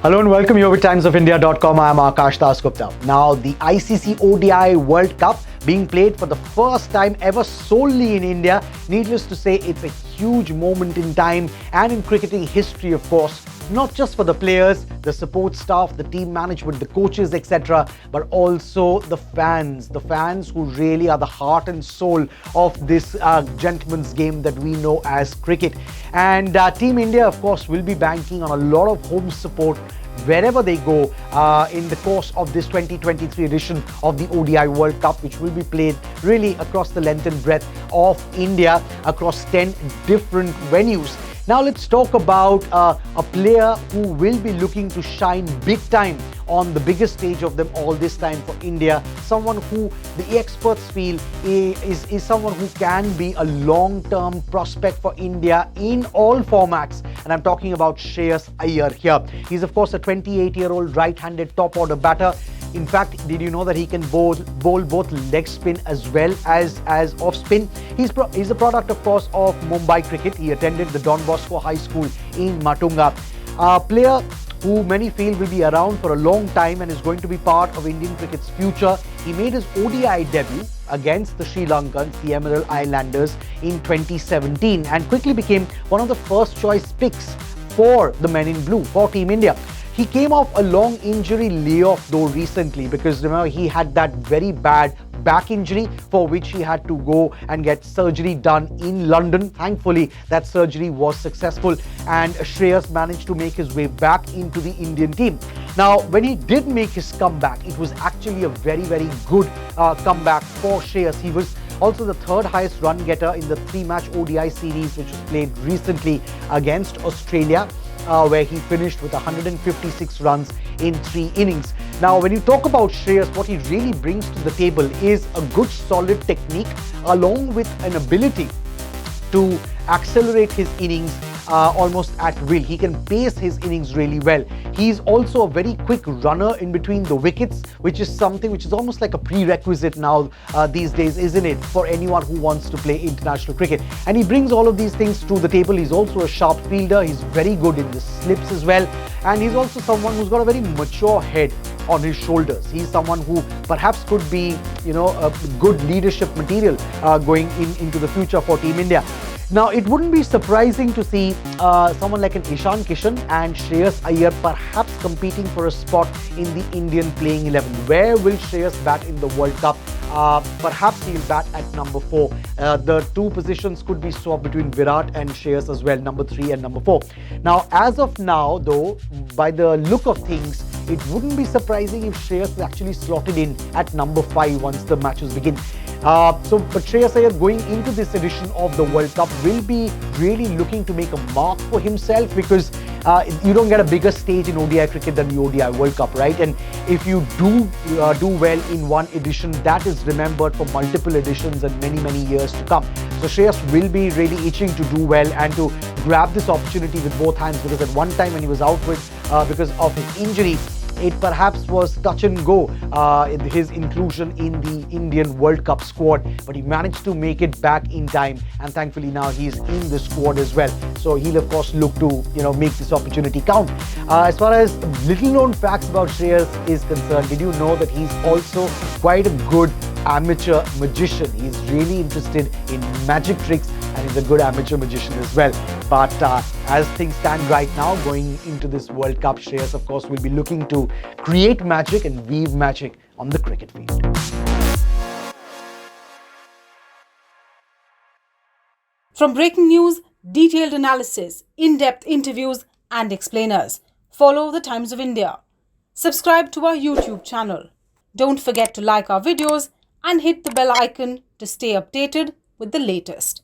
Hello and welcome. You're with timesofIndia.com. I'm Akash Dasgupta. Now, the ICC ODI World Cup being played for the first time ever solely in India. Needless to say, it's a huge moment in time and in cricketing history, of course. Not just for the players, the support staff, the team management, the coaches, etc., but also the fans who really are the heart and soul of this gentleman's game that we know as cricket. And Team India, of course, will be banking on a lot of home support wherever they go in the course of this 2023 edition of the ODI World Cup, which will be played really across the length and breadth of India, across 10 different venues. Now let's talk about a player who will be looking to shine big time on the biggest stage of them all this time for India. Someone who the experts feel is someone who can be a long-term prospect for India in all formats. And I'm talking about Shreyas Iyer here. He's of course a 28-year-old right-handed top-order batter. In fact, did you know that he can bowl both leg spin as well as off spin? He's a product, of course, of Mumbai cricket. He attended the Don Bosco High School in Matunga. A player who many feel will be around for a long time and is going to be part of Indian cricket's future. He made his ODI debut against the Sri Lankans, the Emerald Islanders, in 2017 and quickly became one of the first choice picks for the Men in Blue, for Team India. He came off a long injury layoff though recently, because remember he had that very bad back injury for which he had to go and get surgery done in London. Thankfully, that surgery was successful and Shreyas managed to make his way back into the Indian team. Now, when he did make his comeback, it was actually a very, very good comeback for Shreyas. He was also the third highest run getter in the 3-match ODI series which was played recently against Australia, where he finished with 156 runs in 3 innings. Now, when you talk about Shreyas, what he really brings to the table is a good solid technique along with an ability to accelerate his innings almost at will. He can pace his innings really well. He's also a very quick runner in between the wickets, which is something which is almost like a prerequisite now these days, isn't it, for anyone who wants to play international cricket. And he brings all of these things to the table. He's also a sharp fielder. He's very good in the slips as well. And he's also someone who's got a very mature head on his shoulders. He's someone who perhaps could be, a good leadership material going into the future for Team India. Now, it wouldn't be surprising to see someone like an Ishan Kishan and Shreyas Iyer perhaps competing for a spot in the Indian playing 11. Where will Shreyas bat in the World Cup? Perhaps he'll bat at number 4. The two positions could be swapped between Virat and Shreyas as well, number 3 and number 4. Now, as of now, though, by the look of things, it wouldn't be surprising if Shreyas is actually slotted in at number 5 once the matches begin. But Shreyas Iyer going into this edition of the World Cup will be really looking to make a mark for himself, because you don't get a bigger stage in ODI cricket than the ODI World Cup, right? And if you do well in one edition, that is remembered for multiple editions and many, many years to come. So Shreyas will be really itching to do well and to grab this opportunity with both hands, because at one time when he was out because of his injury, it perhaps was touch and go in his inclusion in the Indian World Cup squad, but he managed to make it back in time, and thankfully now he's in the squad as well. So he'll of course look to make this opportunity count. As far as little known facts about Shreyas is concerned, did you know that he's also quite a good amateur magician? He's really interested in magic tricks and he's a good amateur magician as well. But as things stand right now, going into this World Cup, Shreyas, of course, will be looking to create magic and weave magic on the cricket field. From breaking news, detailed analysis, in-depth interviews and explainers, follow the Times of India. Subscribe to our YouTube channel. Don't forget to like our videos and hit the bell icon to stay updated with the latest.